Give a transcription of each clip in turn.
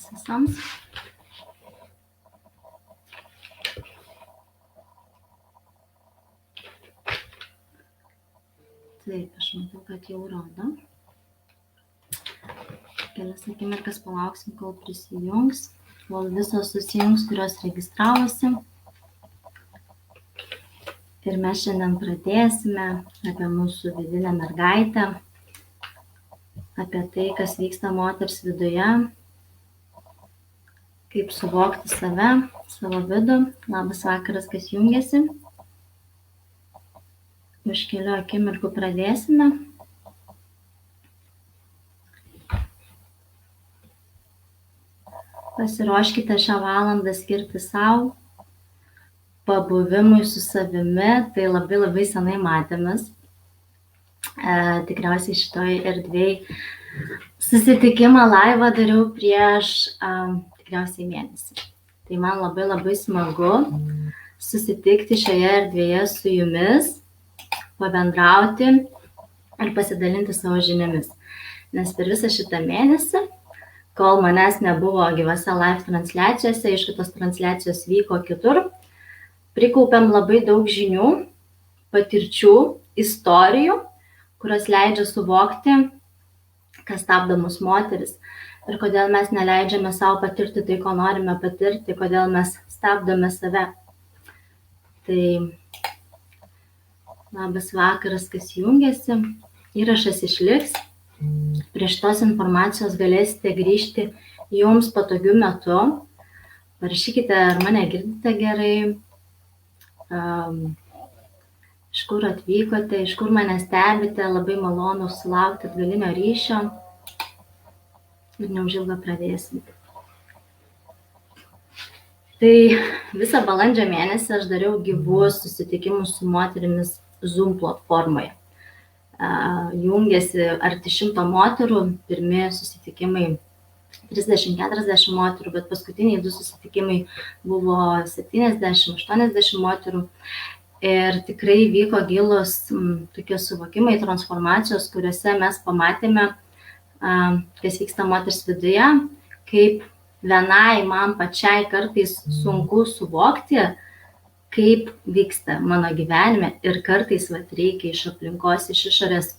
Labas visams. Taip, aš matau, kad jau rodo. Kelias akimirkas palauksim, kol prisijungs, kol visos susijungs, kurios registravosi. Ir mes šiandien pradėsime apie mūsų vidinę mergaitę, apie tai, kas vyksta moters viduje, kaip suvokti save, savo vidų. Labas vakaras, kas jungiasi. Už kelių akimirkų pradėsime. Pasiruoškite šią valandą skirti savo, pabuvimui su savimi, tai labai senai matėmės. Tikriausiai šitoj erdvėj susitikimą laivą dariau prieš tikriausiai mėnesį. Tai man labai smagu susitikti šioje erdvėje su jumis, pabendrauti ir pasidalinti savo žiniomis. Nes per visą šitą mėnesį, kol manęs nebuvo gyvose live transliacijose, aišku, tos transliacijos vyko kitur, prikaupėm labai daug žinių, patirčių, istorijų, kurios leidžia suvokti, kas stabdo mus moteris ir kodėl mes neleidžiame savo patirti tai, ko norime patirti, kodėl mes stabdome save. Tai labas vakaras, kas jungiasi, įrašas išliks. Prie šitos informacijos galėsite grįžti jums patogiu metu. Parašykite, ar mane girdite gerai, iš kur atvykote, iš kur mane stebite, labai malonu sulaukti atgalinio ryšio ir neužilgo pradėsim. Tai visą balandžio mėnesį aš dariau gyvus susitikimus su moterimis Zoom platformoje. Jungiasi arti 100 moterų, pirmi susitikimai 30-40 moterų, bet paskutiniai 2 susitikimai buvo 70-80 moterų. Ir tikrai vyko gilus tokie suvokimai, transformacijos, kuriuose mes pamatėme, kas vyksta moters viduje, kaip vienai man pačiai kartais sunku suvokti, kaip vyksta mano gyvenime ir kartais reikia iš aplinkos, iš išorės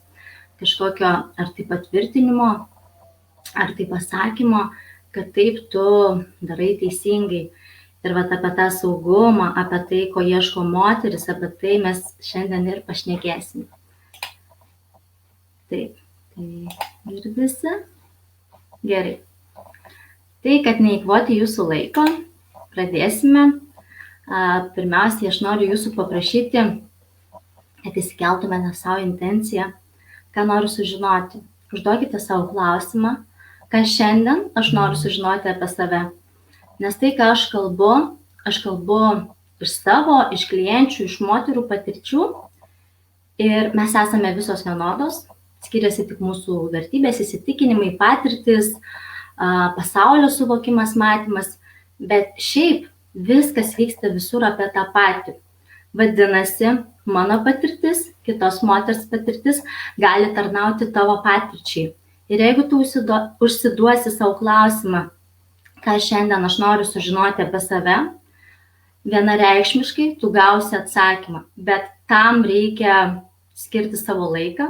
kažkokio ar tai patvirtinimo, ar tai pasakymo, kad taip tu darai teisingai. Ir apie tą saugumą, apie tai, ko ieško moteris, apie tai mes šiandien ir pašnekėsime. Taip, tai girdisi? Gerai. Tai, kad neįkvoti jūsų laiko, pradėsime. Pirmiausiai, aš noriu jūsų paprašyti, kad įsikeltumėte savo intenciją, ką noriu sužinoti. Užduokite savo klausimą, ką šiandien aš noriu sužinoti apie save. Nes tai, ką aš kalbu iš savo, iš klienčių, iš moterų patirčių. Ir mes esame visos vienodos, skiriasi tik mūsų vertybės, įsitikinimai, patirtis, pasaulio suvokimas, matymas, bet šiaip viskas vyksta visur apie tą patį. Vadinasi, mano patirtis, kitos moters patirtis gali tarnauti tavo patirčiai. Ir jeigu tu užsiduosi savo klausimą, ką šiandien aš noriu sužinoti apie save, vienareikšmiškai tu gausi atsakymą. Bet tam reikia skirti savo laiką,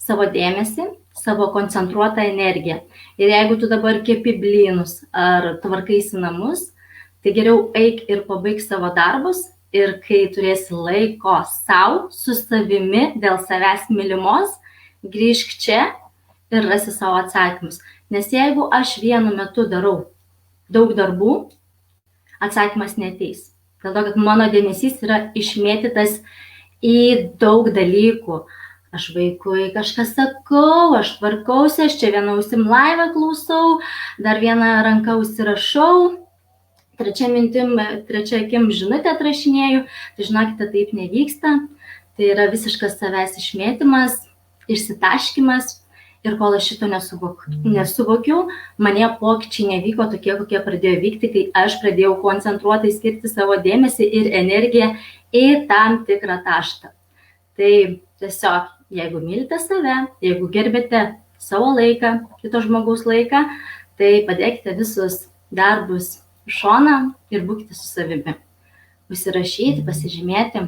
savo dėmesį, savo koncentruotą energiją. Ir jeigu tu dabar kepi blynus ar tvarkaisi namus, tai geriau eik ir pabaik savo darbus ir kai turėsi laiko sau, su savimi, dėl savęs mylimos, grįžk čia ir rasi savo atsakymus. Nes jeigu aš vienu metu darau daug darbų, atsakymas neateis. Dėl to, kad mano dėmesys yra išmėtytas į daug dalykų. Aš vaikui kažką sakau, aš tvarkausi, aš čia vieną ausim laivą klausau, dar vieną ranką užsirašau, trečia akim žinutę atrašinėju, tai žinokite, taip nevyksta. Tai yra visiškas savęs išmėtymas, išsitaškymas ir kol aš šito nesuvokiau, mane pokyčiai nevyko tokie, kokie pradėjo vykti, kai aš pradėjau koncentruotai skirti savo dėmesį ir energiją į tam tikrą tašką. Tai tiesiog, jeigu mylite save, jeigu gerbėte savo laiką, kito žmogaus laiką, Tai padėkite visus darbus į šoną ir būkite su savimi. Užsirašyti, pasižymėti,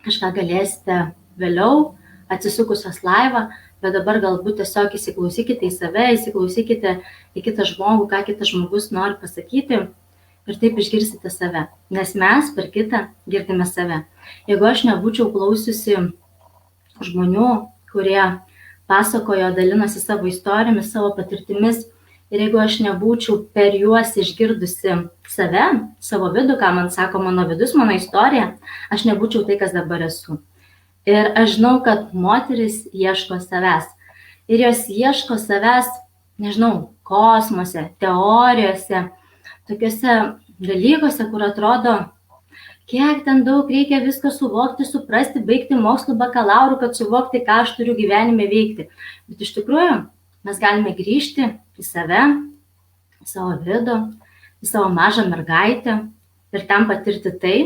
kažką galėsite vėliau, atsisukusios laivą, bet dabar galbūt tiesiog įsiklausykite į save, įsiklausykite į kitą žmogų, ką kitas žmogus nori pasakyti ir taip išgirsite save, nes mes per kitą girdime save. Jeigu aš nebūčiau klausiusi žmonių, kurie pasakojo, dalinosi savo istorijomis, savo patirtimis, ir jeigu aš nebūčiau per juos išgirdusi save, savo vidų, ką man sako mano vidus, mano istorija, aš nebūčiau tai, kas dabar esu. Ir aš žinau, kad moteris ieško savęs. Ir jos ieško savęs, nežinau, kosmose, teorijose, tokiuose dalykuose, kur atrodo, kiek ten daug reikia viską suvokti, suprasti, baigti mokslų bakalaurų, kad suvokti, ką aš turiu gyvenime veikti. Bet iš tikrųjų, mes galime grįžti į save, į savo vidų, į savo mažą mergaitę ir ten patirti tai,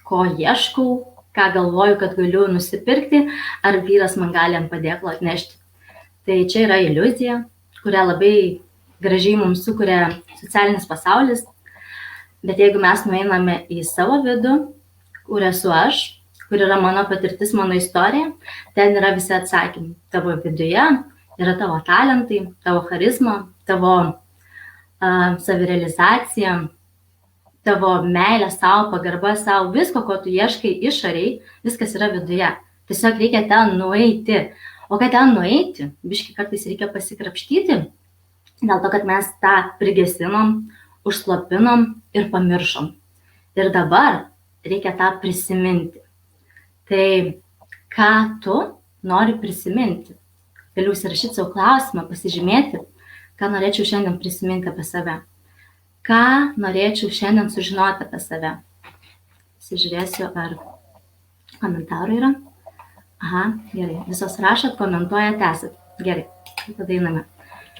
ko ieškau, ką galvoju, kad galiu nusipirkti, ar vyras man gali ant padėklo atnešti. Tai čia yra iliuzija, kurią labai gražiai mums sukuria socialinis pasaulis. Bet jeigu mes nueiname į savo vidų, kur esu aš, kur yra mano patirtis, mano istorija, ten yra visi atsakymai. Tavo viduje yra tavo talentai, tavo charizma, tavo savirealizacija, tavo meilė savo, pagarba savo, visko, ko tu ieškai išoriai, viskas yra viduje. Tiesiog reikia ten nueiti. O kad ten nueiti, biškai kartais reikia pasikrapštyti, dėl to, kad mes tą prigesinom, užslapinom ir pamiršom. Ir dabar reikia tą prisiminti. Tai ką tu nori prisiminti? Galiu užsirašyti savo klausimą, pasižymėti, ką norėčiau šiandien prisiminti apie save. Ką norėčiau šiandien sužinoti apie save. Pasižiūrėsiu, ar komentarų yra. Aha, gerai. Visos rašot, komentuojat, esat. Gerai, tada einame.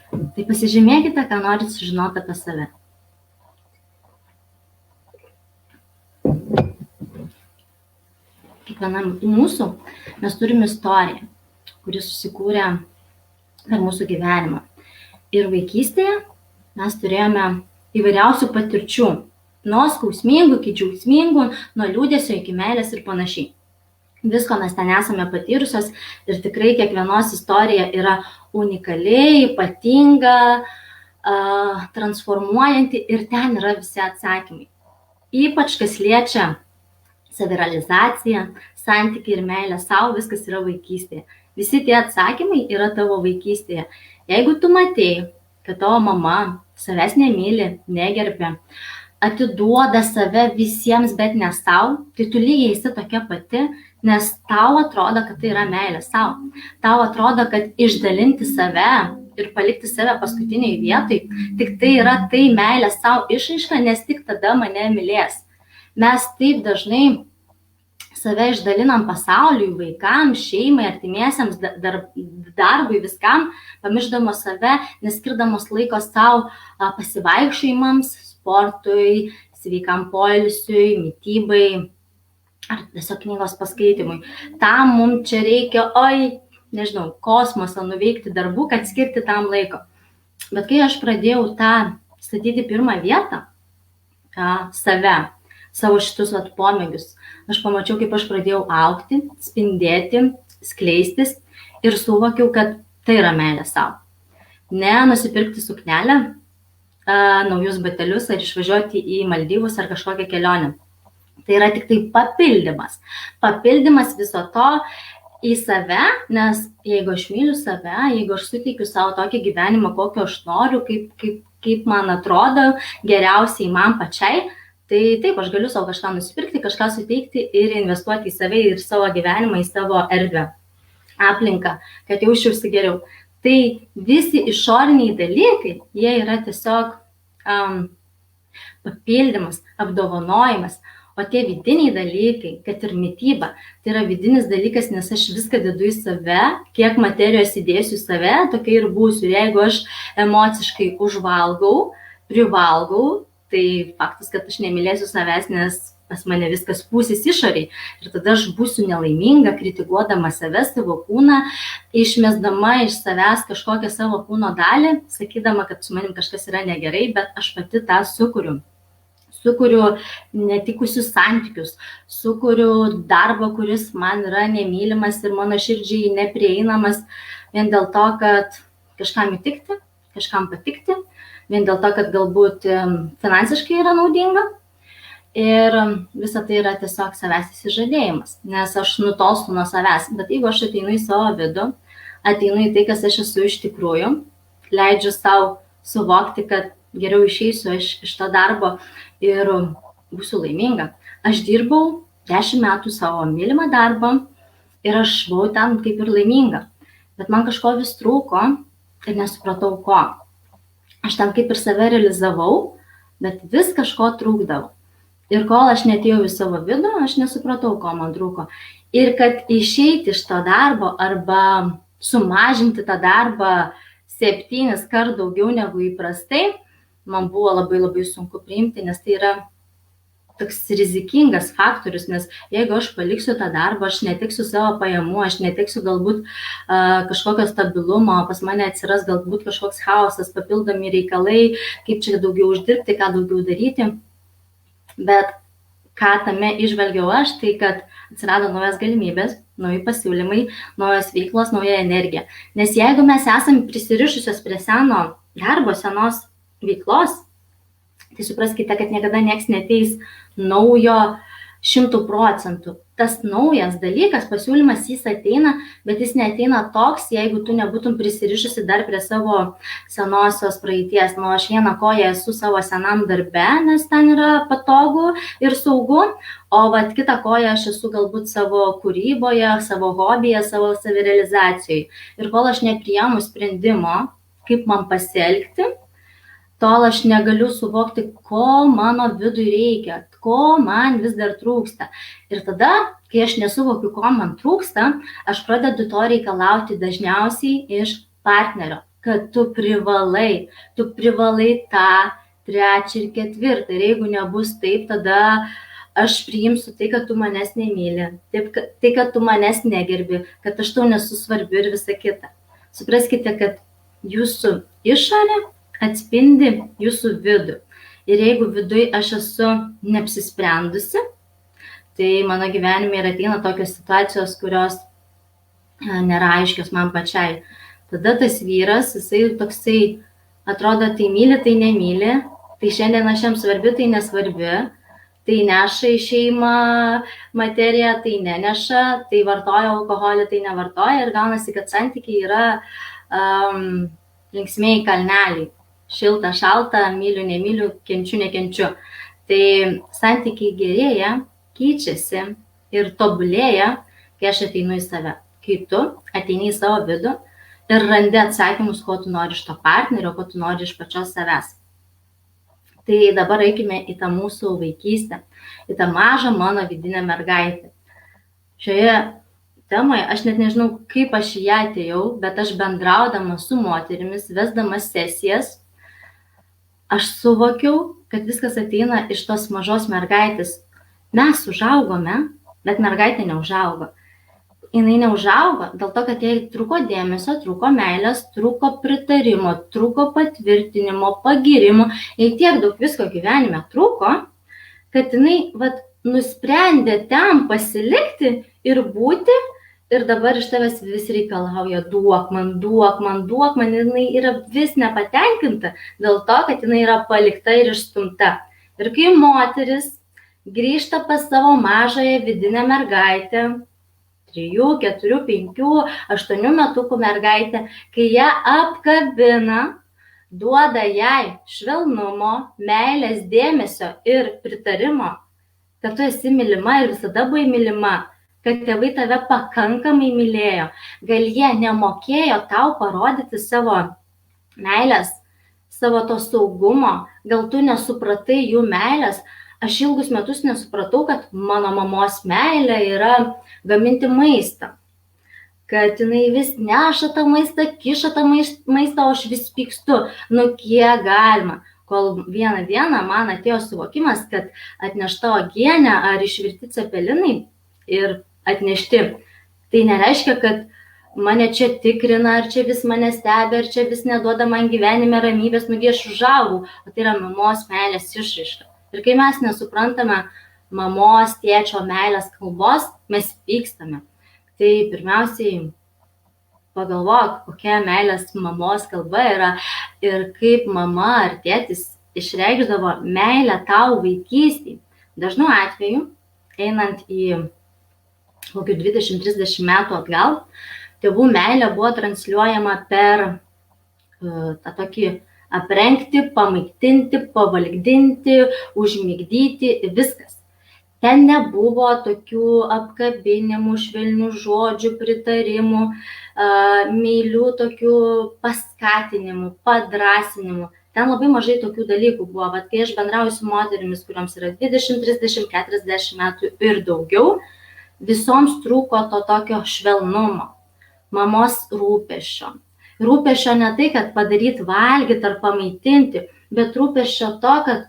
Tai pasižymėkite, ką norit sužinoti apie save. Kiekvienam mūsų mes turime istoriją, kuri susikūrė per mūsų gyvenimą. Ir vaikystėje mes turėjome įvairiausių patirčių, nuo skausmingų iki džiaugsmingų, nuo liūdesio iki meilės ir panašiai. Visko mes ten esame patyrusios ir tikrai kiekvienos istorija yra unikaliai, ypatinga, transformuojanti ir ten yra visi atsakymai. Ypač kas liečia savirealizaciją, santykį ir meilę savo, viskas yra vaikystėje. Visi tie atsakymai yra tavo vaikystėje. Jeigu tu matei, kad tavo mama savęs nemyli, negerbia, atiduoda save visiems, bet ne sau, tai tu lygiai esi tokia pati, nes tau atrodo, kad tai yra meilė sau. Tau atrodo, kad išdalinti save ir palikti save paskutiniai vietai, tik tai yra tai meilė sau išraiška, nes tik tada mane mylės. Mes taip dažnai save išdalinam pasauliui, vaikams, šeimai, artimiesiems, darbui, viskam, pamirždamos save, neskirdamos laiko savo pasivaikščiojimams, sportui, sveikam poilsiui, mitybai ar tiesiog knygos paskaitimui. Tam mums čia reikia, nežinau, kosmosą nuveikti darbų, kad skirti tam laiko. Bet kai aš pradėjau tą statyti pirmą vietą, save, savo šitus pomėgius, aš pamačiau, kaip aš pradėjau augti, spindėti, skleistis ir suvokiau, kad tai yra meilė savo. Ne nusipirkti suknelę, naujus batelius ar išvažiuoti į Maldyvus ar kažkokią kelionę. Tai yra tik tai papildymas. Papildymas viso to į save, nes jeigu aš myliu save, jeigu aš suteikiu savo tokį gyvenimą, kokio aš noriu, kaip man atrodo, geriausiai man pačiai, tai taip, aš galiu savo kažką nusipirkti, kažką suteikti ir investuoti į save ir savo gyvenimą, į savo erdvę, aplinką, kad jausčiausi geriau. Tai visi išoriniai dalykai, jie yra tiesiog papildymas, apdovanojimas, o tie vidiniai dalykai, kad ir mityba, tai yra vidinis dalykas, nes aš viską dedu į save, kiek materijos įdėsiu į save, tokia ir būsiu. Ir jeigu aš emociškai užvalgau, privalgau, tai faktas, kad aš nemylėsiu savęs, nes pas mane viskas pūsis išoriai. Ir tada aš būsiu nelaiminga, kritikuodama save, savo kūną, išmesdama iš savęs kažkokią savo kūno dalį, sakydama, kad su manim kažkas yra negerai, bet aš pati tą sukuriu. Sukuriu netikusius santykius, sukuriu darbą, kuris man yra nemylimas ir mano širdžiai neprieinamas vien dėl to, kad kažkam įtikti, kažkam patikti, vien dėl to, kad galbūt finansiškai yra naudinga. Ir visa tai yra tiesiog savęs įsižadėjimas, nes aš nutolstu nuo savęs. Bet jeigu aš ateinu į savo vidų, ateinu į tai, kas aš esu iš tikrųjų, leidžiu savo suvokti, kad geriau išeisiu iš to darbo ir būsiu laiminga. Aš dirbau 10 metų savo mylimą darbą ir aš buvau ten kaip ir laiminga. Bet man kažko vis trūko ir nesupratau ko. Aš ten kaip ir save realizavau, bet vis kažko trūkdavo. Ir kol aš netėjau į savo vidų, aš nesupratau, ko man trūko. Ir kad išeiti iš to darbo arba sumažinti tą darbą 7 kart daugiau negu įprastai, man buvo labai labai sunku priimti, nes tai yra toks rizikingas faktorius, nes jeigu aš paliksiu tą darbą, aš neteksiu savo pajamų, aš neteksiu galbūt kažkokio stabilumo, pas mane atsiras galbūt kažkoks chaosas, papildomi reikalai, kaip čia daugiau uždirbti, ką daugiau daryti. Bet ką tame išvelgiau aš, tai kad atsirado naujas galimybės, nauji pasiūlymai, naujos veiklos, nauja energija. Nes jeigu mes esame prisirišusios prie seno darbo, senos veiklos, tai supraskite, kad niekada nieks neteis naujo 100%. Tas naujas dalykas, pasiūlymas jis ateina, bet jis neateina toks, jeigu tu nebūtum prisirišusi dar prie savo senosios praeities. Nu, aš vieną koją esu savo senam darbe, nes ten yra patogu ir saugu, o vat kitą koją aš esu galbūt savo kūryboje, savo hobyje, savo savirealizacijoje. Ir kol aš nepriimu sprendimo, kaip man pasielgti, tol aš negaliu suvokti, ko mano vidui reikia, ko man vis dar trūksta. Ir tada, kai aš nesuvokiu, ko man trūksta, aš pradedu to reikalauti dažniausiai iš partnerio, kad tu privalai tą 3. ir 4. Ir jeigu nebus taip, tada aš priimsiu tai, kad tu manęs nemyli, tai, kad tu manęs negerbi, kad aš tau nesu svarbi ir visa kita. Supraskite, kad jūsų išorė atspindi jūsų vidų. Ir jeigu vidui aš esu neapsisprendusi, tai mano gyvenime ir ateina tokios situacijos, kurios nėra aiškios man pačiai. Tada tas vyras, jisai toksai atrodo, tai myli, tai nemyli, tai šiandien aš jam svarbi, tai nesvarbi, tai neša į šeimą materiją, tai neneša, tai vartoja alkoholį, tai nevartoja ir gaunasi, kad santykiai yra linksmieji kalneliai. Šilta, šalta, myliu, nemyliu, kenčiu, nekenčiu. Tai santykiai gerėja, keičiasi ir tobulėja, kai aš ateinu į save. Kai tu ateini į savo vidų ir randi atsakymus, ko tu nori iš to partnerio, ko tu nori iš pačios savęs. Tai dabar eikime į tą mūsų vaikystę, į tą mažą mano vidinę mergaitę. Šioje temoje aš net nežinau, kaip aš į ją atėjau, bet aš bendraudama su moterimis, vesdama sesijas, aš suvokiau, kad viskas ateina iš tos mažos mergaitės. Mes užaugome, bet mergaitė neužaugo. Jinai neužaugo dėl to, kad jai trūko dėmesio, trūko meilės, trūko pritarimo, trūko patvirtinimo, pagirimo. Jai tiek daug visko gyvenime trūko, kad jinai nusprendė ten pasilikti ir būti. Ir dabar iš tavęs vis reikalauja duok man, jinai yra vis nepatenkinta dėl to, kad jinai yra palikta ir išstumta. Ir kai moteris grįžta pas savo mažąją vidinę mergaitę, 3, 4, 5, 8 metukų mergaitę, kai ją apkabina, duoda jai švelnumo, meilės, dėmesio ir pritarimo, kad tu esi mylima ir visada buvai mylima, kad tėvai tave pakankamai mylėjo, gal jie nemokėjo tau parodyti savo meilės, savo to saugumo, gal tu nesupratai jų meilės. Aš ilgus metus nesupratau, kad mano mamos meilė yra gaminti maistą, kad jinai vis neša tą maistą, kiša tą maistą, o aš vis pykstu, kiek galima. kol vieną dieną man atėjo suvokimas, kad atnešta uogienė ar išvirti cepelinai ir atnešti, tai nereiškia, kad mane čia tikrina, ar čia vis mane stebi, ar čia vis neduoda man gyvenime ramybės, nugi aš užaugau, o tai yra mamos meilės išraiška. Ir kai mes nesuprantame mamos, tėčio meilės kalbos, mes pykstame. Tai pirmiausiai pagalvok, kokia meilės mamos kalba yra ir kaip mama ar tėtis išreikšdavo meilę tau vaikystėj. Dažnu atveju, einant į kokių 20-30 metų atgal, tėvų meilė buvo transliuojama per tą tokį aprengti, pamaitinti, pavalgdinti, užmigdyti, viskas. Ten nebuvo tokių apkabinimų, švelnių žodžių, pritarimų, meilių tokių paskatinimų, padrasinimų. Ten labai mažai tokių dalykų buvo. Vat kai aš bendrauju su moterimis, kurioms yra 20, 30, 40 metų ir daugiau, visoms trūko to tokio švelnumo, mamos rūpesčio. Rūpesčio ne tai, kad padaryti valgyti ar pamaitinti, bet rūpesčio to, kad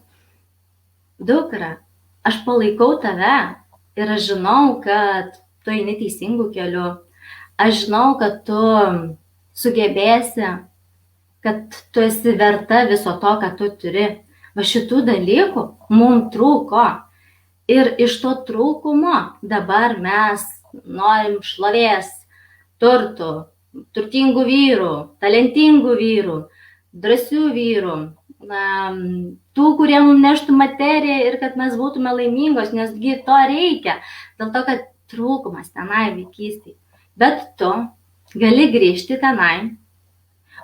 dukra, aš palaikau tave ir aš žinau, kad tu eini teisingų kelių. Aš žinau, kad tu sugebėsi, kad tu esi verta viso to, ką tu turi. Va šitų dalykų mums trūko. Ir iš to trūkumo dabar mes norim šlovės, turtų, turtingų vyrų, talentingų vyrų, drąsių vyrų, tų, kurie mums neštų materiją ir kad mes būtume laimingos, nesgi to reikia, dėl to, kad trūkumas tenai vaikystėj. Bet tu gali grįžti tenai,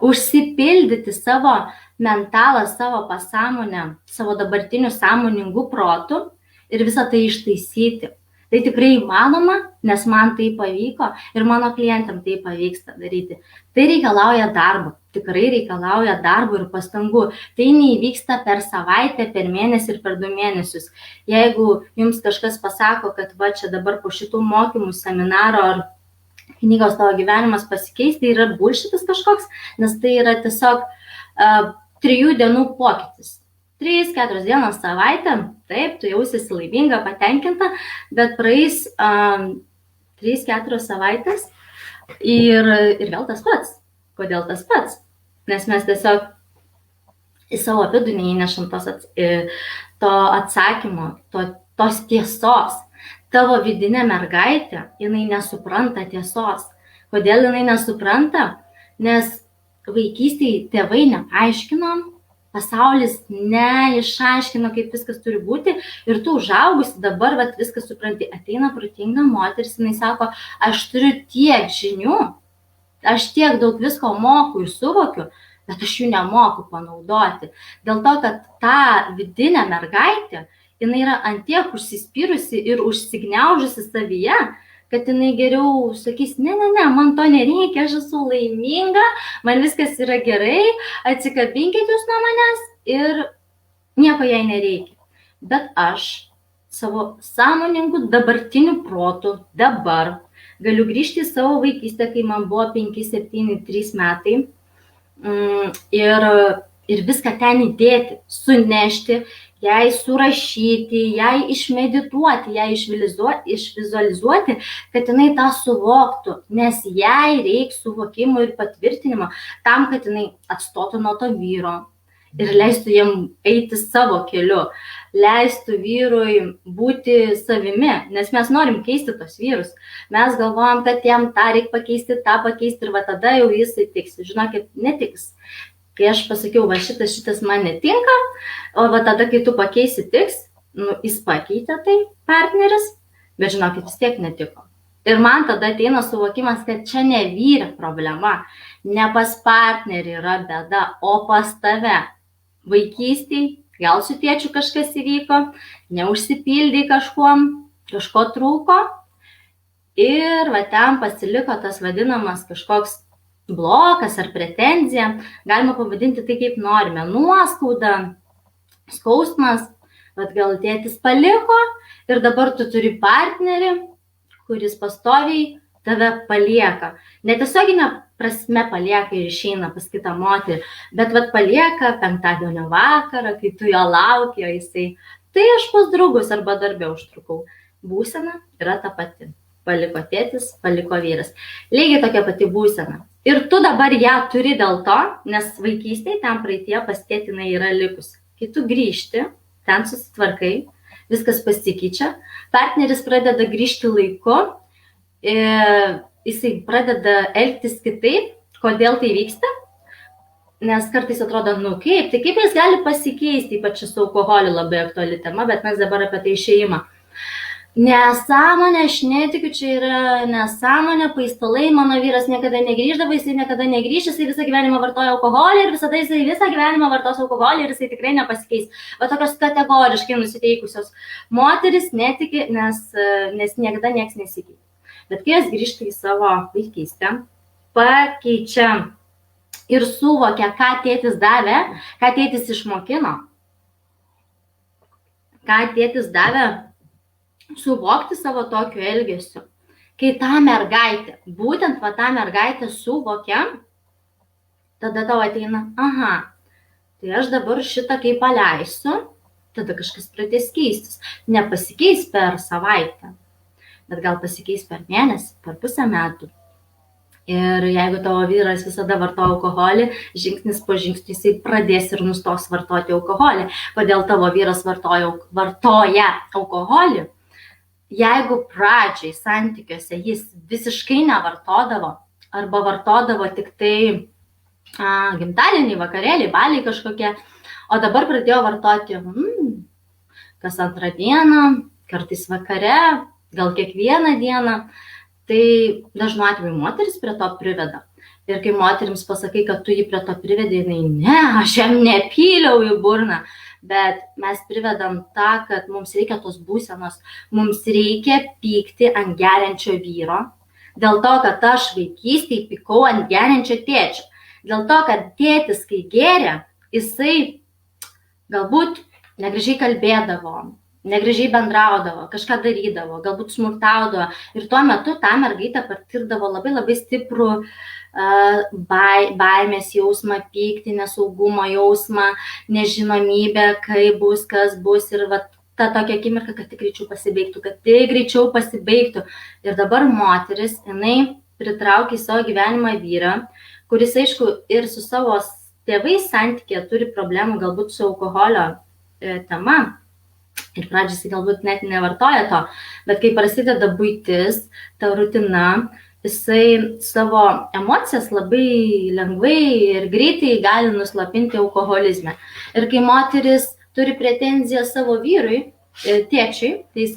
užsipildyti savo mentalą, savo pasąmonę, savo dabartinių sąmoningų protų ir visą tai ištaisyti. Tai tikrai įmanoma, nes man tai pavyko ir mano klientam tai pavyksta daryti. Tai reikalauja darbo, tikrai reikalauja darbo ir pastangų. Tai neįvyksta per savaitę, per mėnesį ir per 2 mėnesius. Jeigu jums kažkas pasako, kad va čia dabar po šitų mokymų, seminaro ar knygos tavo gyvenimas pasikeis, tai yra bullshitas kažkoks, nes tai yra tiesiog 3 dienų pokytis. 3-4 dienos savaitę, taip, tu jausiesi laiminga, patenkinta, bet praeis 3-4 savaitės ir vėl tas pats. Kodėl tas pats? Nes mes tiesiog į savo vidų neįnešam to atsakymo, tos tiesos. Tavo vidinė mergaitė, jinai nesupranta tiesos. Kodėl jinai nesupranta? Nes vaikystėje tėvai nepaaiškino, pasaulis neišaiškino, kaip viskas turi būti ir tu užaugusi dabar viską supranti. Ateina protinga moteris, jinai sako, aš turiu tiek žinių, aš tiek daug visko moku ir suvokiu, bet aš jų nemoku panaudoti. Dėl to, kad ta vidinė mergaitė, jinai yra ant tiek užsispyrusi ir užsigniaužusi savyje, kad jinai geriau sakys, ne, man to nereikia, aš esu laiminga, man viskas yra gerai, atsikabinkit jūs nuo manęs ir nieko jai nereikia. Bet aš savo sąmoningų dabartinių protų dabar galiu grįžti į savo vaikystę, kai man buvo 5, 7, 3 metai ir viską ten įdėti, sunešti, jai surašyti, jai išmedituoti, jai išvizualizuoti, kad jinai tą suvoktų, nes jai reikia suvokimo ir patvirtinimo tam, kad jinai atstotų nuo to vyro ir leistų jam eiti savo keliu, leistų vyrui būti savimi, nes mes norim keisti tos vyrus. Mes galvojam, kad jam tą reikia pakeisti, tą pakeisti ir tada jau jisai tiks. Žinokit, netiks. Kai aš pasakiau, va šitas man netinka, o va tada, kai tu pakeisi tiks, jis pakeitė tai partneris, bet žinokit, vis tiek netiko. Ir man tada ateina suvokimas, kad čia ne vyro problema, ne pas partnerį yra bėda, o pas tave. Vaikystėj, gal su tėčiu kažkas įvyko, neužsipildai kažko trūko ir va ten pasiliko tas vadinamas kažkoks blokas ar pretenzija, galima pavadinti tai kaip norime, nuoskauda, skausmas, bet gal tėtis paliko ir dabar tu turi partnerį, kuris pastoviai tave palieka. Netiesioginė prasme palieka ir išeina pas kitą moterį, bet vat palieka penktadienio vakarą, kai tu jo lauki, o jisai, tai aš pas draugus arba darbę užtrukau. Būsena yra ta pati. Paliko tėtis, paliko vyras. Lygiai tokia pati būsena. Ir tu dabar ją turi dėl to, nes vaikystėje ten praeitie pas tėtinai yra likusi. Kai tu grįžti, ten susitvarkai, viskas pasikeičia, partneris pradeda grįžti laiku, jisai pradeda elgtis kitaip, kodėl tai vyksta, nes kartais atrodo, tai kaip jis gali pasikeisti, ypač su alkoholiu labai aktuali tema, bet mes dabar apie tai išėjimą. Nesąmonė, aš netikiu, čia yra nesąmonė, paistalai, mano vyras niekada negrįždavo, jisai niekada negrįš, jisai visą gyvenimą vartoja alkoholį ir visada jisai visą gyvenimą vartos alkoholį ir jisai tikrai nepasikeis. O tokios kategoriškai nusiteikusios moteris netiki, nes niekada nieks nesikeis. Bet kai jos grįžta į savo vaikystę, pakeičia ir suvokia, ką tėtis davė, ką tėtis išmokino, ką tėtis davė, suvokti savo tokiu elgesiu. Kai ta mergaitė, būtent ta mergaitė suvokia, tada tau ateina, tai aš dabar šitą kai paleisiu, tada kažkas pradės keistis. Nepasikeis per savaitę, bet gal pasikeis per mėnesį, per pusę metų. Ir jeigu tavo vyras visada vartoja alkoholį, žingsnis po žingsnį jisai pradės ir nustos vartoti alkoholį. Kodėl tavo vyras vartoja alkoholį? Jeigu pradžiai santykiuose jis visiškai nevartodavo arba vartodavo tik tai gimtadienį, vakarėlį, baliai kažkokie, o dabar pradėjo vartoti kas antrą dieną, kartais vakare, gal kiekvieną dieną, tai dažnu atveju moteris prie to priveda. Ir kai moterims pasakai, kad tu jį prie to privedė, ne, aš jam nepyliau į burną. Bet mes privedam tą, kad mums reikia tos būsenos, mums reikia pykti ant geriančio vyro, dėl to, kad aš vaikystėje pykau ant geriančio tėčio, dėl to, kad tėtis, kai geria, jisai galbūt negražiai kalbėdavo, negražiai bendraudavo, kažką darydavo, galbūt smurtaudavo ir tuo metu tą mergaitę patirdavo labai stiprų baimės jausmą, pyktį, nesaugumo jausmą, nežinomybę, kaip bus, kas bus ir ta tokia akimirka, kad tik greičiau pasibaigtų. Ir dabar moteris, jinai pritraukia į savo gyvenimą vyrą, kuris, aišku, ir su savo tėvais santykėje turi problemų galbūt su alkoholio tema. Ir pradžiai galbūt net nevartoja to, bet kai prasideda buitis, ta rutina, jisai savo emocijas labai lengvai ir greitai gali nuslopinti alkoholizme. Ir kai moteris turi pretenziją savo vyrui, tėčiui, tai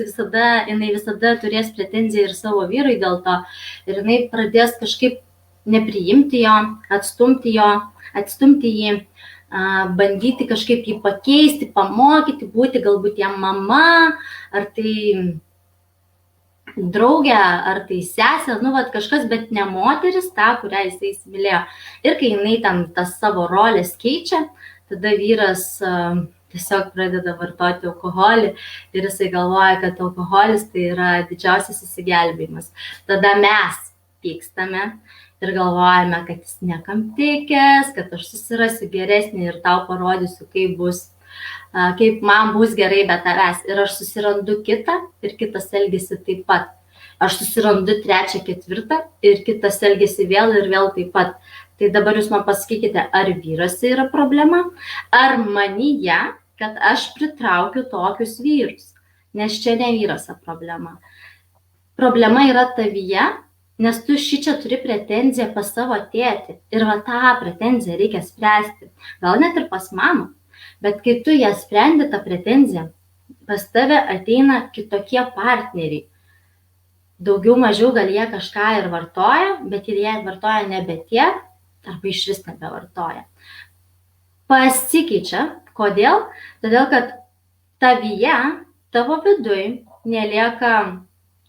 jinai visada turės pretenziją ir savo vyrui dėl to. Ir jinai pradės kažkaip nepriimti jo, atstumti jį, bandyti kažkaip jį pakeisti, pamokyti, būti galbūt jam mama, ar tai draugė, ar tai sesė, kažkas, bet ne moteris, ta, kurią jisai įsimylėjo. Ir kai jinai tam tas savo rolės keičia, tada vyras tiesiog pradeda vartoti alkoholį ir jisai galvoja, kad alkoholis tai yra didžiausias įsigelbėjimas. Tada mes pykstame ir galvojame, kad jis niekam tikės, kad aš susirasiu geresnį ir tau parodysiu, kaip man bus gerai be tavęs. Ir aš susirandu kitą ir kitas elgesi taip pat. Aš susirandu trečią, ketvirtą ir kitas elgesi vėl ir vėl taip pat. Tai dabar jūs man pasakykite, ar vyrose yra problema, ar manyje, kad aš pritraukiu tokius vyrus. Nes čia ne vyrose problema. Problema yra tavyje, nes tu šičia turi pretenziją pas savo tėtį. Ir tą pretenziją reikia spręsti. Gal net ir pas mamą. Bet kai tu ją sprendi tą pretenziją, pas tave ateina kitokie partneriai. Daugiau mažiau gal jie kažką ir vartoja, bet ir jie vartoja nebe tiek, arba išvis nebevartoja. Pasikeičia. Kodėl? Todėl, kad tavyje, tavo viduj nelieka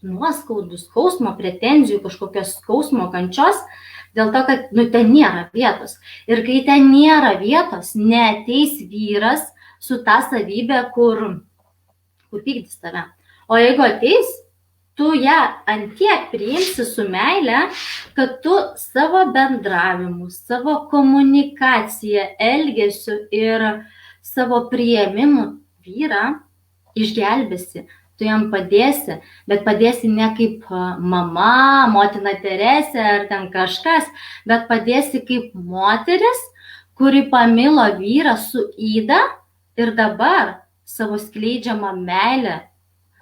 nuoskaudų, skausmo, pretenzijų, kažkokios skausmo, kančios, dėl to, kad ten nėra vietos. Ir kai ten nėra vietos, neateis vyras su ta savybė, kur pykdys tave. O jeigu ateis, tu ją antiek priimsi su meile, kad tu savo bendravimu, savo komunikacija, elgesiu ir savo priėmimu vyrą išgelbėsi. Tu jam padėsi, bet padėsi ne kaip mama, motina Teresė ar ten kažkas, bet padėsi kaip moteris, kuri pamilo vyrą su yda ir dabar savo skleidžiamą meilę,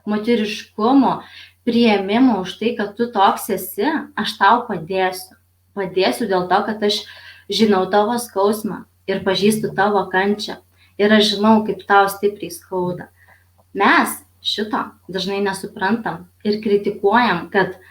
moteriškumo, priėmimo už tai, kad tu toks esi, aš tau padėsiu. Padėsiu dėl to, kad aš žinau tavo skausmą ir pažįstu tavo kančią. Ir aš žinau, kaip tau stipriai skauda. Mes šito dažnai nesuprantam ir kritikuojam, kad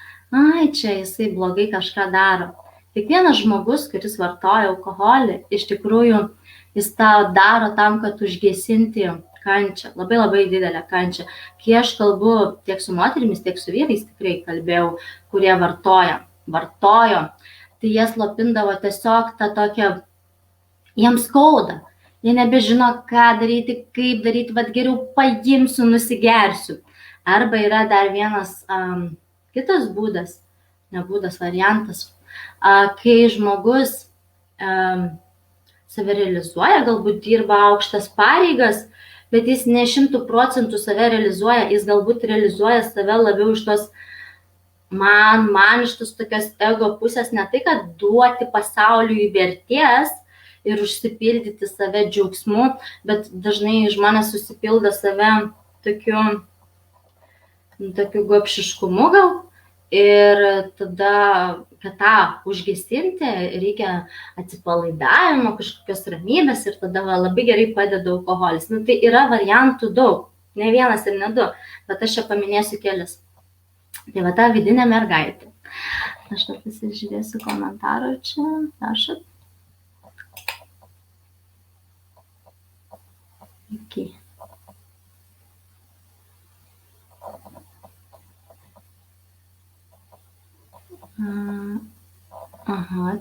čia jisai blogai kažką daro. Kiekvienas žmogus, kuris vartoja alkoholį, iš tikrųjų jis tą daro tam, kad užgesinti kančią, labai labai didelę kančią. Kai aš kalbu tiek su moterimis, tiek su vyrais, tikrai kalbėjau, kurie vartojo, tai jie slopindavo tiesiog tą tokią, jiems skauda. Jie nebežino, ką daryti, kaip daryti, bet geriau paimsiu, nusigersiu. Arba yra dar vienas kitas būdas, variantas, kai žmogus save realizuoja, galbūt dirba aukštas pareigas, bet jis ne 100% save realizuoja, jis galbūt realizuoja save labiau iš tos man iš tos tokios ego pusės, ne tai, kad duoti pasauliui vertės, ir užsipildyti save džiaugsmu, bet dažnai žmonės susipildo save tokiu gobšiškumu gal. Ir tada, kad tą užgesinti, reikia atsipalaidavimo, kažkokios ramybės ir tada labai gerai padeda alkoholis. Tai yra variantų daug, ne vienas ir ne du, bet aš čia paminėsiu kelis. Tai va ta vidinė mergaitė. Aš pasižiūrėsiu komentarą čia, rašot. Okay.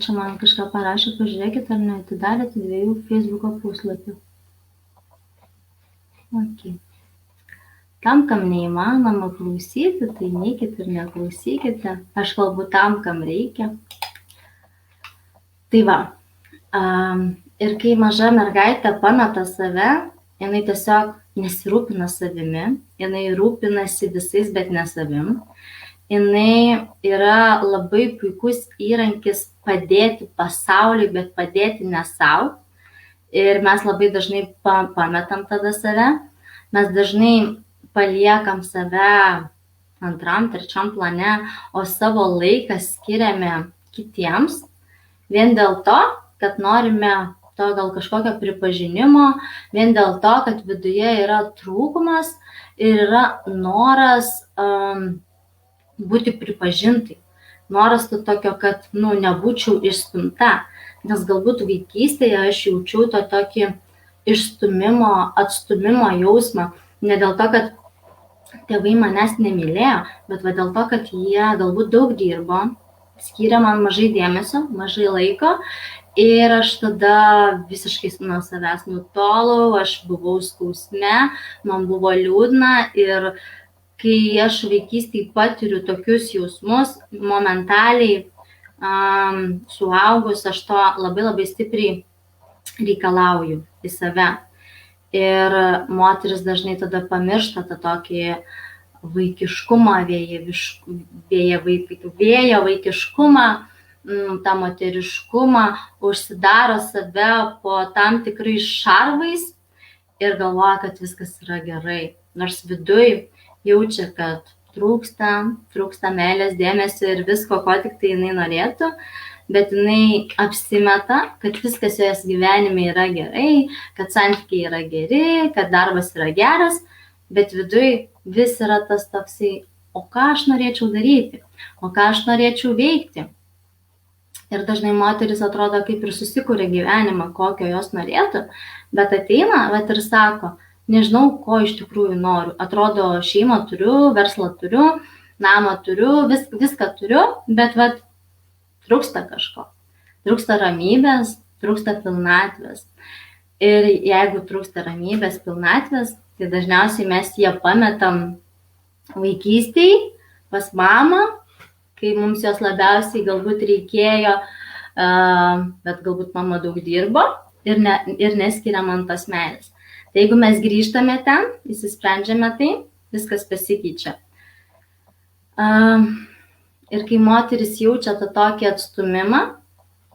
Čia man kažką parašė, pažiūrėkit, ar neatidarėte 2 Facebook'o puslapių. Okay. Tam, kam neįmanoma klausyti, tai neikit ir neklausykite. Aš kalbu tam, kam reikia. Tai va. Ir kai maža mergaitė pameta save, jinai tiesiog nesirūpina savimi, jinai rūpinasi visais, bet ne savim. Jinai yra labai puikus įrankis padėti pasauliui, bet padėti ne savo. Ir mes labai dažnai pametam tada save. Mes dažnai paliekam save 2., 3. plane, o savo laiką skiriame kitiems. Vien dėl to, kad norime to gal kažkokio pripažinimo, vien dėl to, kad viduje yra trūkumas ir yra noras būti pripažintai. Noras to tokio, kad nebūčiau išstumta, nes galbūt vaikystėje aš jaučiau to tokį išstumimo, atstumimo jausmą. Ne dėl to, kad tėvai manęs nemylėjo, bet dėl to, kad jie galbūt daug dirbo, skyrė man mažai dėmesio, mažai laiko. Ir aš tada visiškai nuo savęs nutolau, aš buvau skausme, man buvo liūdna ir kai aš vaikystėje patiriu tokius jausmus, momentaliai suaugus aš to labai labai stipriai reikalauju į save. Ir moteris dažnai tada pamiršta tą tokį vaikiškumą, vėjo vaikiškumą, tą moteriškumą, užsidaro save po tam tikrais šarvais ir galvoja, kad viskas yra gerai. Nors viduj jaučia, kad trūksta meilės, dėmesio ir visko, ko tik tai jinai norėtų, bet jinai apsimeta, kad viskas jos gyvenime yra gerai, kad santykiai yra geri, kad darbas yra geras, bet viduj vis yra tas toksai, o ką aš norėčiau daryti, o ką aš norėčiau veikti. Ir dažnai moteris atrodo kaip ir susikūrė gyvenimą, kokio jos norėtų, bet ateina ir sako, nežinau, ko iš tikrųjų noriu. Atrodo, šeimą turiu, verslą turiu, namą turiu, viską turiu, bet trūksta kažko. Trūksta ramybės, trūksta pilnatvės. Ir jeigu trūksta ramybės, pilnatvės, tai dažniausiai mes ją pametam vaikystėj, pas mamą, kai mums jos labiausiai galbūt reikėjo, bet galbūt mama daug dirbo ir neskiria man tos meilės. Tai jeigu mes grįžtame ten, įsisprendžiame tai, viskas pasikeičia. Ir kai moteris jaučia tą tokį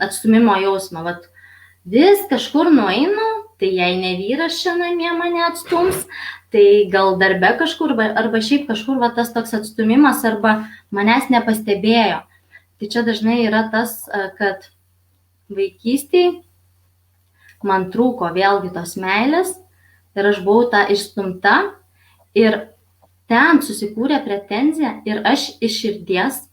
atstumimo jausmą, vat, vis kažkur nueinu, tai jei ne vyras čia namie mane atstums, tai gal darbe kažkur, arba šiaip kažkur va, tas toks atstumimas, arba manęs nepastebėjo. Tai čia dažnai yra tas, kad vaikystėje man trūko vėlgi tos meilės ir aš buvau ta išstumta ir ten susikūrė pretenzija ir aš iš širdies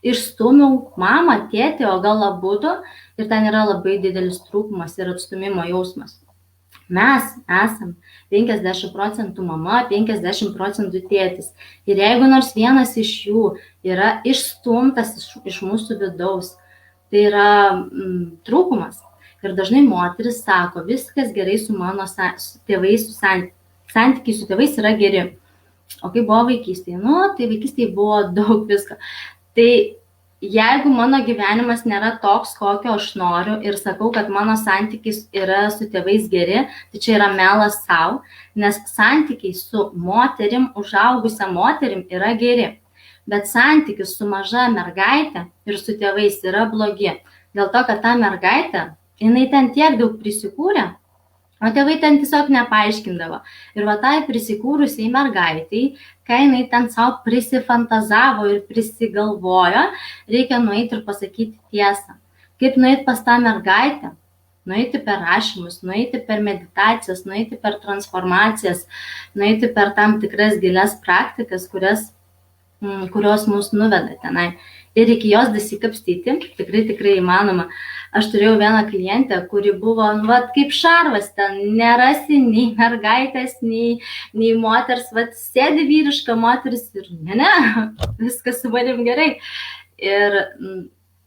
išstumiau mamą, tėtį, o gal abudu ir ten yra labai didelis trūkumas ir atstumimo jausmas. Mes esam 50% mama, 50% tėtis. Ir jeigu nors vienas iš jų yra išstumtas iš mūsų vidaus, tai yra trūkumas. Ir dažnai moteris sako, viskas gerai su mano tėvais, santykiai su tėvais yra geri. O kai buvo vaikystėje? Tai vaikystėje buvo daug visko. Tai jeigu mano gyvenimas nėra toks, kokio aš noriu ir sakau, kad mano santykiai yra su tėvais geri, tai čia yra melas savo, nes santykiai su moterim, užaugusią moterim yra geri. Bet santykis su maža mergaitė ir su tėvais yra blogi. Dėl to, kad ta mergaitė, jinai ten tiek daug prisikūrė, o tėvai ten tiesiog nepaaiškindavo. Ir va tai prisikūrusiai mergaitai, kai jinai ten savo prisifantazavo ir prisigalvojo, reikia nueiti ir pasakyti tiesą. Kaip nueiti pas tą mergaitę? Nueiti per rašymus, nueiti per meditacijas, nueiti per transformacijas, nueiti per tam tikras gilias praktikas, kurios mus nuveda tenai. Ir iki jos dasikapstyti, tikrai įmanoma. Aš turėjau vieną klientę, kuri buvo, kaip šarvas, ten nerasi nei mergaitės, nei moters, sėdi vyriška moteris ir ne, viskas su manim gerai. Ir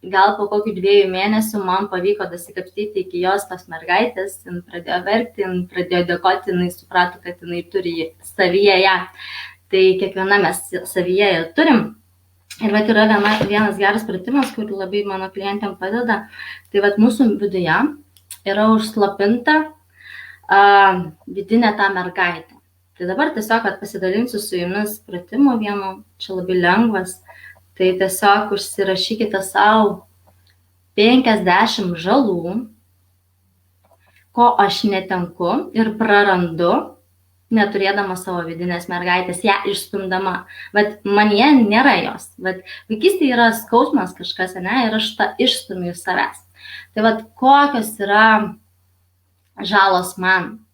gal po kokių 2 mėnesių man pavyko dasikapstyti iki jos tos mergaitės, jin pradėjo verkti, jin pradėjo dėkoti, jinai suprato, kad jinai turi savyje ją. Tai kiekviena mes savyje ją turim. Ir yra vienas geras pratimas, kur labai mano klientėm padeda. Tai mūsų viduje yra užslopinta vidinė ta mergaitė. Tai dabar tiesiog pasidalinsiu su jumis pratimu vienu, čia labai lengvas. Tai tiesiog užsirašykite savo 50 žalų, ko aš netenku ir prarandu, neturėdama savo vidinės mergaitės, ją išstumdama. Manyje nėra jos. Vaikystėje yra skausmas kažkas, ir aš tą išstumiu iš savęs. Tai kokios yra žalos man,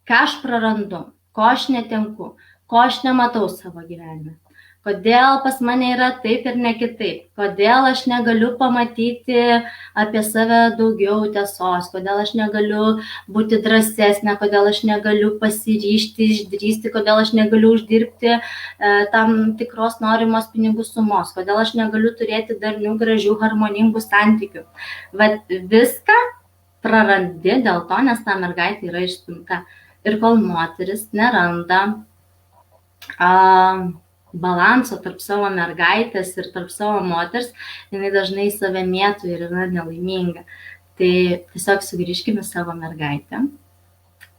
ką aš prarandu, ko aš netenku, ko aš nematau savo gyvenime. Kodėl pas mane yra taip ir ne kitaip, kodėl aš negaliu pamatyti apie save daugiau tiesos, kodėl aš negaliu būti drąsesnė, kodėl aš negaliu pasiryžti, išdrįsti, kodėl aš negaliu uždirbti tam tikros norimos pinigų sumos, kodėl aš negaliu turėti darnių, gražių, harmoningų santykių. Viską prarandi dėl to, nes ta mergaitė yra išstumta. Ir kol moteris neranda balanso tarp savo mergaitės ir tarp savo moters, jinai dažnai save mėtų ir yra nelaiminga. Tai tiesiog sugrįžkime savo mergaitę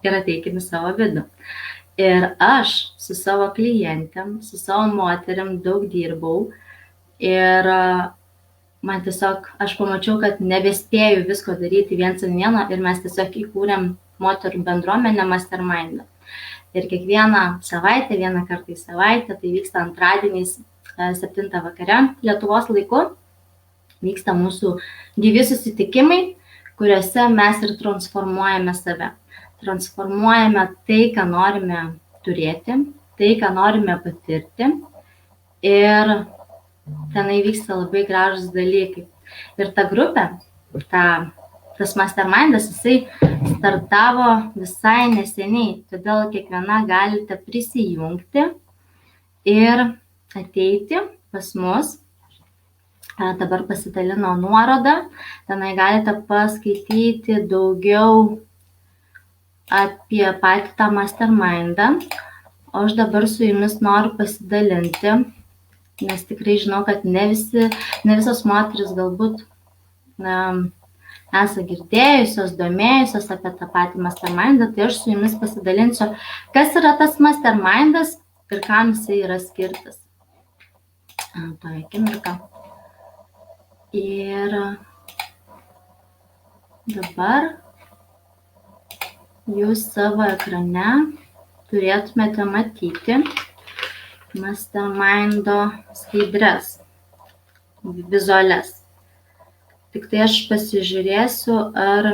ir ateikime savo vidų. Ir aš su savo klientėm, su savo moteriam daug dirbau ir man tiesiog, aš pamačiau, kad nebespėjau visko daryti viens ant vieno ir mes tiesiog įkūrėm moterų bendruomenę Mastermindą. Ir kiekvieną savaitę, vieną kartą į savaitę, tai vyksta antradieniais 7 vakare Lietuvos laiku, vyksta mūsų gyvi susitikimai, kuriuose mes ir transformuojame save. Transformuojame tai, ką norime turėti, tai, ką norime patirti ir tenai vyksta labai gražus dalykai. Ir ta grupė, tas Mastermindas, jisai startavo visai neseniai, todėl kiekviena galite prisijungti ir ateiti pas mus. Dabar pasidalino nuorodą, tenai galite paskaityti daugiau apie patį tą Mastermindą. O aš dabar su jumis noriu pasidalinti nes tikrai žinau, kad ne visos moteris galbūt esą girdėjusios, domėjusios apie tą patį mastermindą, tai aš su jumis pasidalinsiu, kas yra tas mastermindas ir kam jisai yra skirtas. Toje akimirką. Ir dabar jūs savo ekrane turėtumėte matyti mastermindo skaidres, vizualias. Tik tai aš pasižiūrėsiu, ar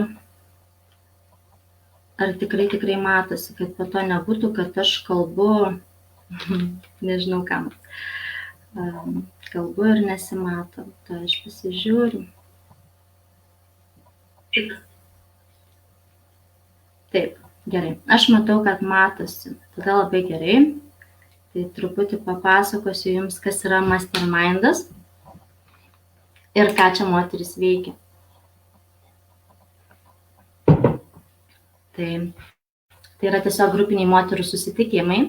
tikrai matosi, kad po to nebūtų, kad aš kalbu, nežinau kam, kalbu ir nesimato. Tai aš pasižiūriu. Taip, gerai. Aš matau, kad matosi. Tada labai gerai. Tai truputį papasakosiu jums, kas yra mastermindas ir ką čia moteris veikia. Tai yra tiesiog grupiniai moterų susitikimai,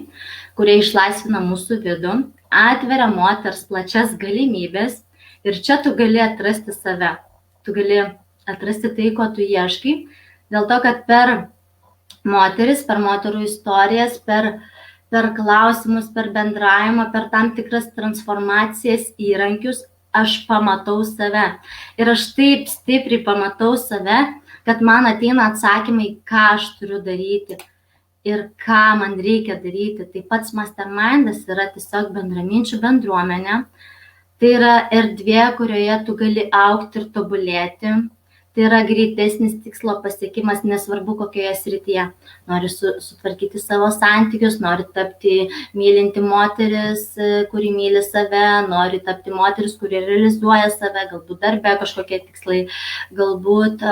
kurie išlaisvina mūsų vidų, atveria moters plačias galimybės ir čia tu gali atrasti save. Tu gali atrasti tai, ko tu ieškai, dėl to, kad per moteris, per moterų istorijas, per klausimus, per bendravimą, per tam tikras transformacijas, įrankius, aš pamatau save. Ir aš taip stipriai pamatau save, kad man ateina atsakymai, ką aš turiu daryti ir ką man reikia daryti. Tai pats mastermindas yra tiesiog bendraminčių bendruomenė. Tai yra erdvė, kurioje tu gali augti ir tobulėti. Tai yra greitesnis tikslo pasiekimas, nesvarbu kokioje srityje. Nori sutvarkyti savo santykius, nori tapti mylinti moteris, kuri myli save, nori tapti moteris, kuri realizuoja save, galbūt darbe kažkokie tikslai, galbūt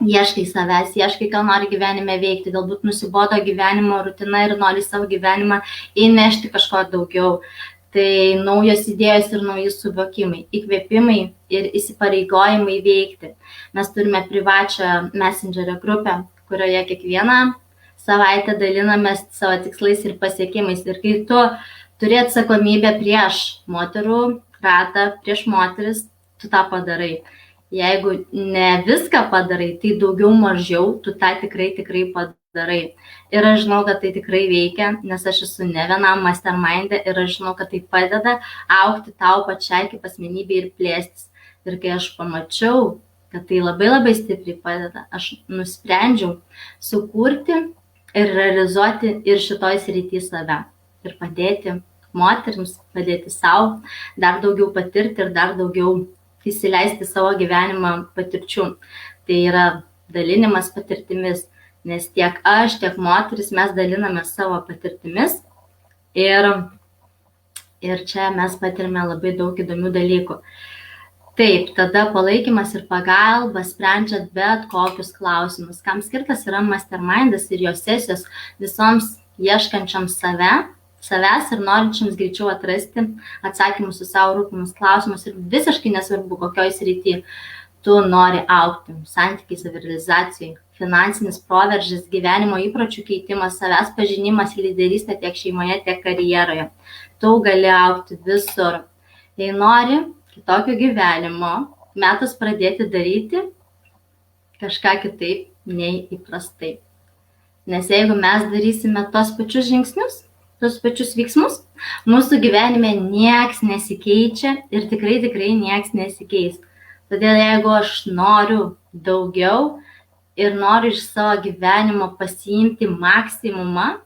ieškai savęs, ieškai, ką nori gyvenime veikti, galbūt nusibodo gyvenimo rutina ir nori savo gyvenimą įnešti kažko daugiau. Tai naujos idėjos ir nauji suvokimai, įkvėpimai ir įsipareigojimai veikti. Mes turime privačią Messengerio grupę, kurioje kiekvieną savaitę dalinamės savo tikslais ir pasiekimais. Ir kai tu turi atsakomybę prieš moterų ratą, prieš moteris, tu tą padarai. Jeigu ne viską padarai, tai daugiau mažiau tu tą tikrai padarai. Ir aš žinau, kad tai tikrai veikia, nes aš esu ne vienam mastermindė ir aš žinau, kad tai padeda augti tau pačiai kaip asmenybei ir plėstis. Ir kai aš pamačiau, kad tai labai stipriai padeda, aš nusprendžiau sukurti ir realizuoti ir šitoj srity save. Ir padėti moterims, padėti savo, dar daugiau patirti ir dar daugiau įsileisti savo gyvenimą patirčių. Tai yra dalinimas patirtimis. Nes tiek aš, tiek moteris mes daliname savo patirtimis ir čia mes patirime labai daug įdomių dalykų. Taip, tada palaikymas ir pagalba sprendžiant bet kokius klausimus. Kam skirtas yra mastermindas ir jo sesijos visoms ieškančiams savęs ir norinčiams greičiau atrasti atsakymus į savo rūpimus klausimus ir visiškai nesvarbu, kokioj srity tu nori augti, santykiai, savirealizacijai, finansinis proveržis, gyvenimo įpročių keitimas, savęs pažinimas, lyderystė tiek šeimoje, tiek karjeroje. Tu gali augti visur. Jei nori kitokio gyvenimo, metas pradėti daryti kažką kitaip nei įprastai. Nes jeigu mes darysime tos pačius žingsnius, tos pačius veiksmus, mūsų gyvenime nieks nesikeičia ir tikrai nieks nesikeis. Todėl jeigu aš noriu daugiau ir noriu iš savo gyvenimo pasiimti maksimumą,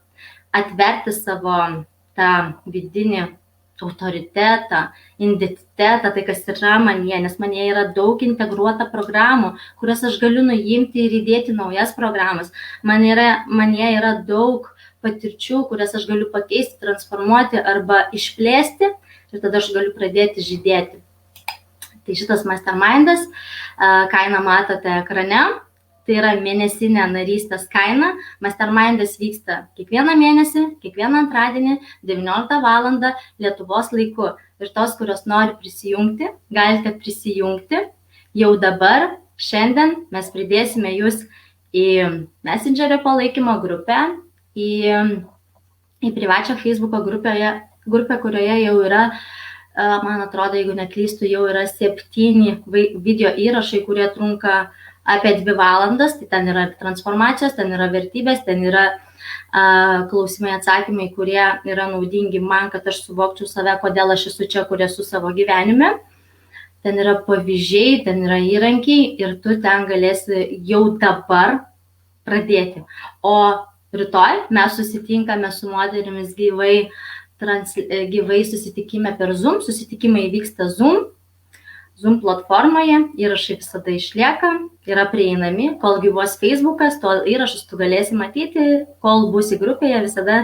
atverti savo tą vidinį autoritetą, identitetą, tai kas yra manyje, nes manyje yra daug integruota programų, kurias aš galiu nuimti ir įdėti naujas programas. Manyje yra daug patirčių, kurias aš galiu pakeisti, transformuoti arba išplėsti ir tada aš galiu pradėti žydėti. Tai šitas mastermindas, kainą matote ekrane, tai yra mėnesinė narystės kaina. Mastermindas vyksta kiekvieną mėnesį, kiekvieną antradienį, 19 valandą Lietuvos laiku. Ir tos, kurios nori prisijungti, galite prisijungti. Jau dabar, šiandien mes pridėsime jūs į Messengerio palaikymo grupę, į privačią Facebooko grupė, kurioje jau yra, man atrodo, jeigu neklystu, jau yra 7 video įrašai, kurie trunka apie 2 valandas, tai ten yra transformacijos, ten yra vertybės, ten yra klausimai, atsakymai, kurie yra naudingi man, kad aš suvokčiau save, kodėl aš esu čia, kur esu savo gyvenime. Ten yra pavyzdžiai, ten yra įrankiai ir tu ten galėsi jau dabar pradėti. O rytoj mes susitinkame su moterimis gyvai susitikime per Zoom. Susitikimai vyksta Zoom platformoje, įrašai visada išlieka, yra prieinami, kol gyvuos Facebookas, tol įrašus tu galėsi matyti, kol būsi grupėje, visada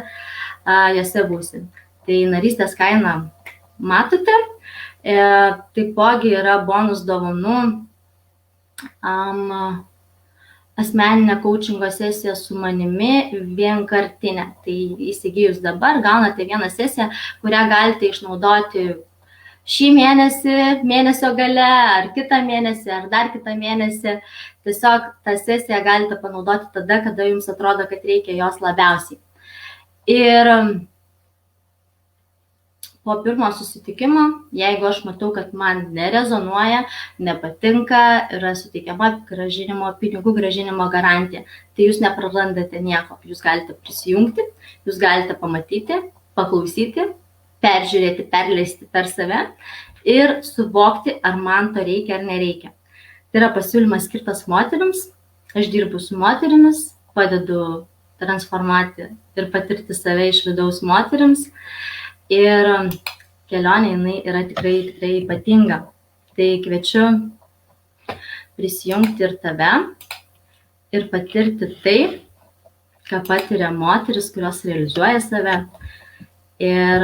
jose būsi. Tai narystės kainą matote, taipogi yra bonus dovanų, asmeninė coachingo sesija su manimi vienkartinė. Tai įsigijus dabar gaunate vieną sesiją, kurią galite išnaudoti šį mėnesį, mėnesio gale, ar kitą mėnesį, ar dar kitą mėnesį. Tiesiog tą sesiją galite panaudoti tada, kada jums atrodo, kad reikia jos labiausiai. Ir po pirmo susitikimo, jeigu aš matau, kad man nerezonuoja, nepatinka, yra suteikiama pinigų grąžinimo garantija, tai jūs neprarandate nieko. Jūs galite prisijungti, jūs galite pamatyti, paklausyti, peržiūrėti, perleisti per save ir suvokti, ar man to reikia ar nereikia. Tai yra pasiūlymas skirtas moterims. Aš dirbu su moterimis, padedu transformuoti ir patirti save iš vidaus moterims. Ir kelionė jinai yra tikrai ypatinga. Tai kviečiu prisijungti ir tave ir patirti tai, ką patiria moteris, kurios realizuoja save. Ir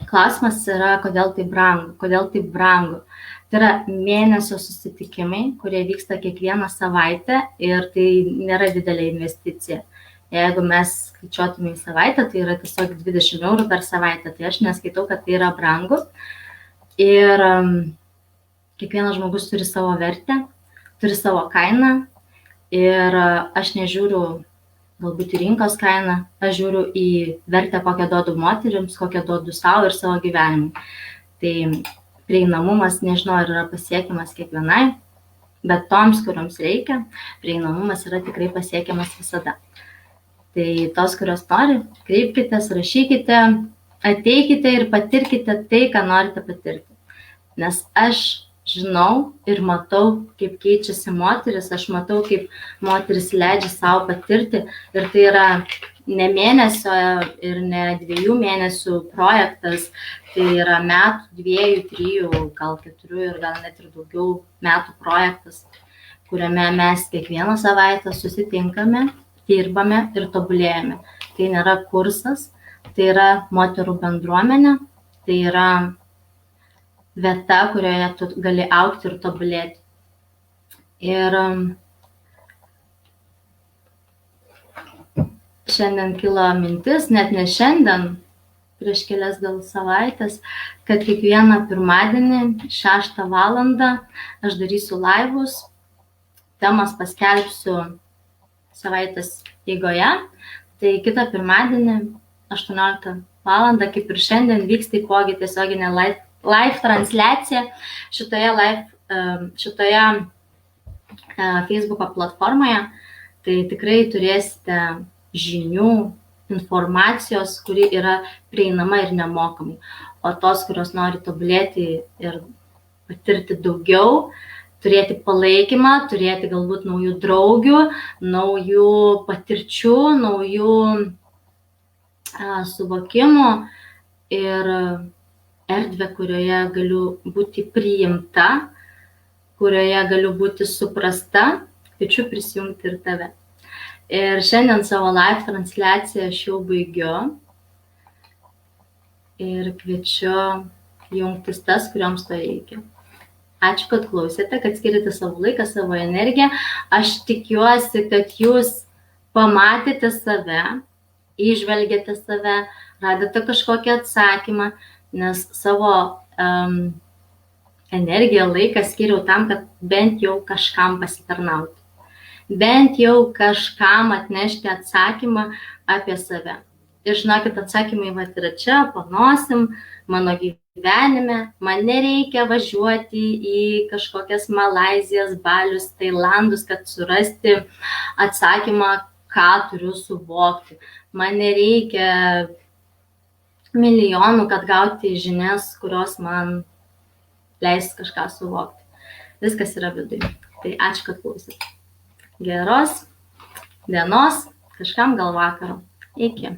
klausimas yra, kodėl tai brangu. Tai yra mėnesio susitikimai, kurie vyksta kiekvieną savaitę ir tai nėra didelė investicija. Jeigu mes skaičiuotume į savaitę, tai yra tiesiog 20 eurų per savaitę, tai aš neskaitau, kad tai yra brangu. Ir kiekvienas žmogus turi savo vertę, turi savo kainą ir aš nežiūriu galbūt į rinkos kainą, aš žiūriu į vertę, kokią duodu moterims, kokią duodu savo ir savo gyvenimui. Tai prieinamumas, nežinau, ar yra pasiekiamas kiekvienai, bet toms, kuriuoms reikia, prieinamumas yra tikrai pasiekiamas visada. Tai tos, kurios nori, kreipkitės, rašykite, ateikite ir patirkite tai, ką norite patirti. Nes aš žinau ir matau, kaip keičiasi moteris, aš matau, kaip moteris leidžia savo patirti ir tai yra ne mėnesio ir ne 2 mėnesių projektas, tai yra metų, 2, 3, gal 4 ir gal net ir daugiau metų projektas, kuriame mes kiekvieną savaitę susitinkame, dirbame ir tobulėjame. Tai nėra kursas, tai yra moterų bendruomenė, tai yra vieta, kurioje tu gali augti ir tobulėti. Ir šiandien kilo mintis, net ne šiandien, prieš kelias gal savaitės, kad kiekvieną pirmadienį 6 valandą aš darysiu laivus, temas paskelbsiu savaitės eigoje, tai kitą pirmadienį 18 valandą, kaip ir šiandien, vyks taipogi tiesioginė live transliacija šitoje Facebooko platformoje, tai tikrai turėsite žinių, informacijos, kuri yra prieinama ir nemokamai. O tos, kurios nori tobulėti ir patirti daugiau, turėti palaikymą, turėti galbūt naujų draugių, naujų patirčių, naujų suvokimų ir erdvę, kurioje galiu būti priimta, kurioje galiu būti suprasta, kviečiu prisijungti ir tave. Ir šiandien savo live transliaciją aš jau baigiu ir kviečiu jungtis tas, kurioms to reikia. Ačiū, kad klausėte, kad skirite savo laiką, savo energiją. Aš tikiuosi, kad jūs pamatėte save, įžvelgėte save, radote kažkokį atsakymą, nes savo energiją, laiką skiriau tam, kad bent jau kažkam pasitarnauti. Bent jau kažkam atnešti atsakymą apie save. Ir žinokit, atsakymai vat yra čia, panosim, mano gyvenime. Man nereikia važiuoti į kažkokias Malaizijas, Balius, Tailandus, kad surasti atsakymą, ką turiu suvokti. Man nereikia milijonų, kad gauti žinias, kurios man leis kažką suvokti. Viskas yra viduje. Tai ačiū, kad klausėt. Geros dienos, kažkam gal vakaro. Iki.